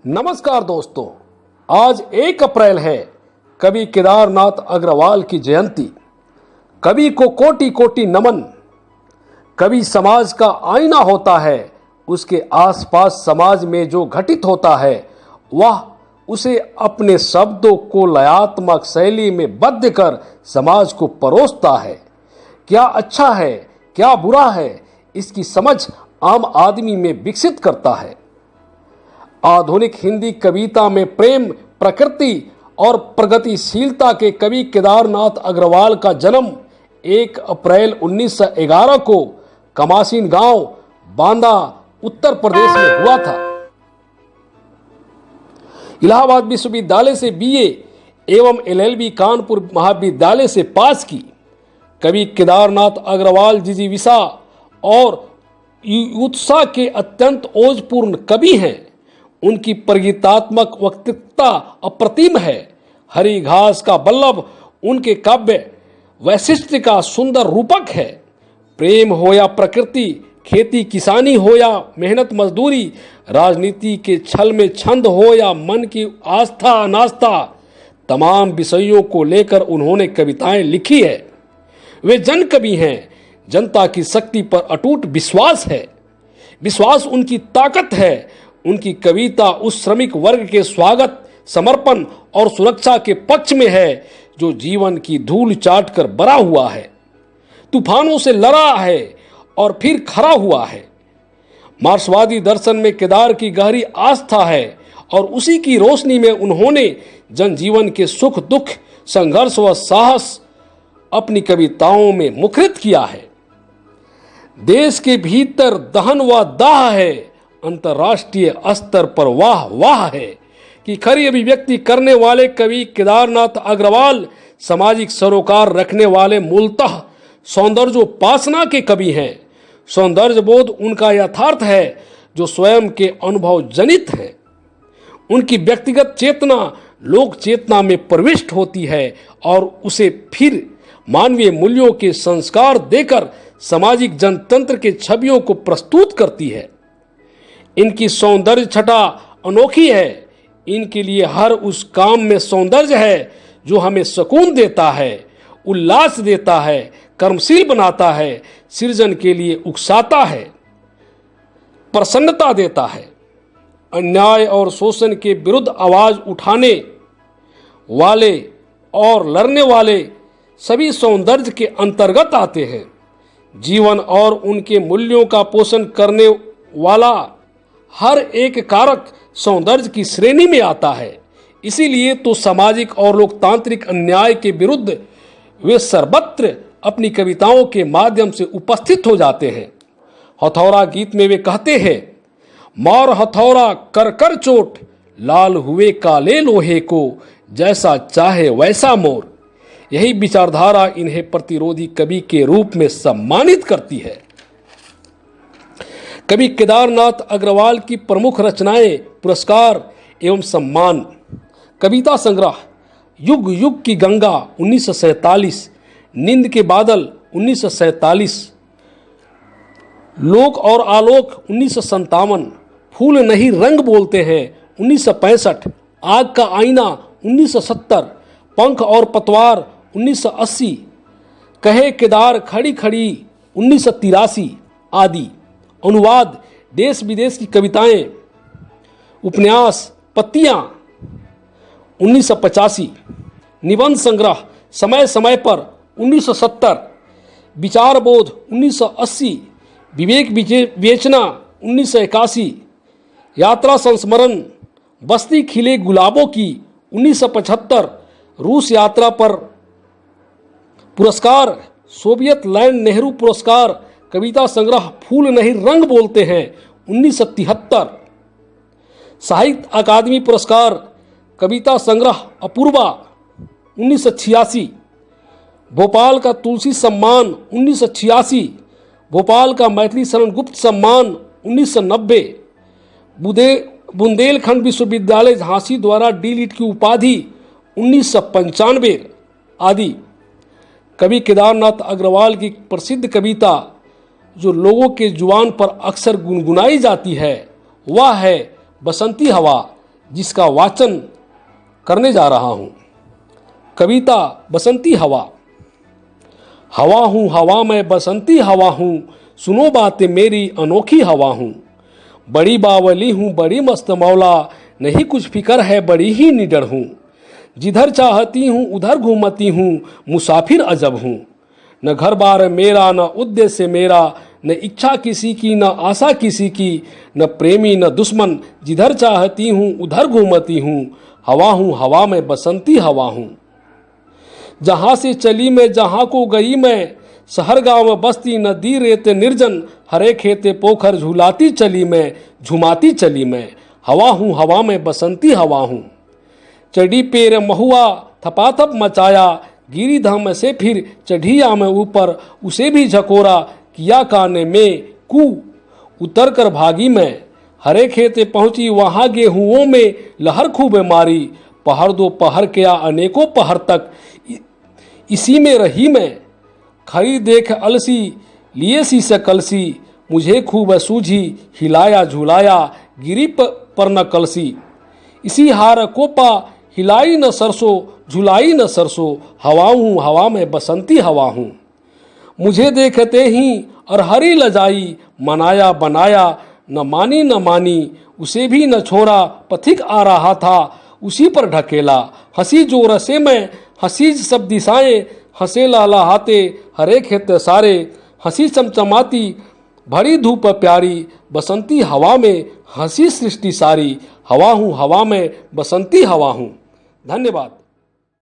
नमस्कार दोस्तों, आज 1 अप्रैल है। कवि केदारनाथ अग्रवाल की जयंती। कवि को कोटि कोटि नमन। कवि समाज का आईना होता है। उसके आसपास समाज में जो घटित होता है वह उसे अपने शब्दों को लयात्मक शैली में बद्ध कर समाज को परोसता है। क्या अच्छा है, क्या बुरा है, इसकी समझ आम आदमी में विकसित करता है। आधुनिक हिंदी कविता में प्रेम, प्रकृति और प्रगतिशीलता के कवि केदारनाथ अग्रवाल का जन्म 1 अप्रैल 1911 को कमासीन गांव, बांदा, उत्तर प्रदेश में हुआ था। इलाहाबाद विश्वविद्यालय से बीए एवं एलएलबी कानपुर महाविद्यालय से पास की। कवि केदारनाथ अग्रवाल जिजीविषा और युत्सा के अत्यंत ओजपूर्ण कवि हैं। उनकी प्रगीतात्मक वक्तृत्वता अप्रतिम है। हरी घास का बल्लभ उनके काव्य वैशिष्ट्य का सुंदर रूपक है। प्रेम हो या प्रकृति, खेती किसानी हो या मेहनत मजदूरी, राजनीति के छल में छंद हो या मन की आस्था अनास्था, तमाम विषयों को लेकर उन्होंने कविताएं लिखी है। वे जन कवि हैं। जनता की शक्ति पर अटूट विश्वास है। विश्वास उनकी ताकत है। उनकी कविता उस श्रमिक वर्ग के स्वागत, समर्पण और सुरक्षा के पक्ष में है जो जीवन की धूल चाट कर बड़ा हुआ है, तूफानों से लड़ा है और फिर खड़ा हुआ है। मार्क्सवादी दर्शन में केदार की गहरी आस्था है और उसी की रोशनी में उन्होंने जनजीवन के सुख दुख, संघर्ष व साहस अपनी कविताओं में मुखरित किया है। देश के भीतर दहन व दाह है, अंतर्राष्ट्रीय स्तर पर वाह वाह है कि खरी अभिव्यक्ति करने वाले कवि केदारनाथ अग्रवाल सामाजिक सरोकार रखने वाले मूलतः सौंदर्योपासना के कवि हैं। सौंदर्य बोध उनका यथार्थ है जो स्वयं के अनुभव जनित है। उनकी व्यक्तिगत चेतना लोक चेतना में प्रविष्ट होती है और उसे फिर मानवीय मूल्यों के संस्कार देकर सामाजिक जनतंत्र के छवियों को प्रस्तुत करती है। इनकी सौंदर्य छटा अनोखी है। इनके लिए हर उस काम में सौंदर्य है जो हमें सुकून देता है, उल्लास देता है, कर्मशील बनाता है, सृजन के लिए उकसाता है, प्रसन्नता देता है। अन्याय और शोषण के विरुद्ध आवाज उठाने वाले और लड़ने वाले सभी सौंदर्य के अंतर्गत आते हैं। जीवन और उनके मूल्यों का पोषण करने वाला हर एक कारक सौंदर्य की श्रेणी में आता है। इसीलिए तो सामाजिक और लोकतांत्रिक अन्याय के विरुद्ध वे सर्वत्र अपनी कविताओं के माध्यम से उपस्थित हो जाते हैं। हथौड़ा गीत में वे कहते हैं, मार हथौड़ा कर कर चोट, लाल हुए काले लोहे को, जैसा चाहे वैसा मोर। यही विचारधारा इन्हें प्रतिरोधी कवि के रूप में सम्मानित करती है। कवि केदारनाथ अग्रवाल की प्रमुख रचनाएं, पुरस्कार एवं सम्मान। कविता संग्रह युग युग की गंगा 1947, नींद के बादल 1947, लोक और आलोक 1957, फूल नहीं रंग बोलते हैं 1965, आग का आईना 1970, पंख और पतवार 1980, कहे केदार खड़ी खड़ी 1983 आदि। अनुवाद देश विदेश की कविताएं, उपन्यास पत्तियां 1985, निबंध संग्रह समय समय पर 1970, विचार बोध 1980, विवेक विवेचना 1981, यात्रा संस्मरण बस्ती खिले गुलाबों की 1975, रूस यात्रा पर पुरस्कार, सोवियत लैंड नेहरू पुरस्कार, कविता संग्रह फूल नहीं रंग बोलते हैं 1973, साहित्य अकादमी पुरस्कार, कविता संग्रह अपूर्वा 1986, भोपाल का तुलसी सम्मान 1986, भोपाल का मैथिली शरण गुप्त सम्मान 1990, बुंदेलखंड विश्वविद्यालय झांसी द्वारा डी.लिट की उपाधि 1995 आदि। कवि केदारनाथ अग्रवाल की प्रसिद्ध कविता जो लोगों के जुबान पर अक्सर गुनगुनाई जाती है वह है बसंती हवा, जिसका वाचन करने जा रहा हूँ। कविता बसंती हवा। हवा हूँ हवा मैं बसंती हवा हूँ, सुनो बातें मेरी अनोखी हवा हूँ। बड़ी बावली हूँ बड़ी मस्त मौला, नहीं कुछ फिक्र है बड़ी ही निडर हूँ। जिधर चाहती हूँ उधर घूमती हूँ, मुसाफिर अजब हूँ। न घर बार मेरा न उद्देश्य मेरा, न इच्छा किसी की न आशा किसी की, न प्रेमी न दुश्मन, जिधर चाहती हूँ उधर घूमती हूँ। हवा हूँ हवा मैं बसंती हवा हूँ। जहाँ से चली मैं जहाँ को गई मैं, शहर गांव बस्ती नदी रेत निर्जन, हरे खेते पोखर झुलाती चली मैं, झुमाती चली मैं। हवा हूँ हवा मैं बसंती हवा हूँ। चढ़ी पेड़ महुआ थपाथप मचाया, गिरी धाम से फिर चढ़ी आ मैं ऊपर, उसे भी झकोरा किया काने में कू, उतर कर भागी मैं। हरे खेते पहुंची वहां गेहूंओं में लहर खूब मारी, पहर दो पहर किया अनेकों पहर तक इसी में रही मैं। खरी देख अलसी लिए सी से कलसी, मुझे खूब सूझी हिलाया झुलाया, गिरी पर न कलसी। इसी हार कोपा हिलाई न सरसों झुलाई न सरसों, हवा हूँ हवा में बसंती हवा हूँ। मुझे देखते ही अरहरी लजाई, मनाया बनाया न मानी, उसे भी न छोड़ा पथिक आ रहा था, उसी पर ढकेला। हंसी जोर से मैं हंसी सब दिशाएं, हंसे लहलहाते हरे खेत सारे। हंसी चमचमाती भरी धूप प्यारी, बसंती हवा में हंसी सृष्टि सारी। हवा हूँ हवा में बसंती हवा हूँ। धन्यवाद।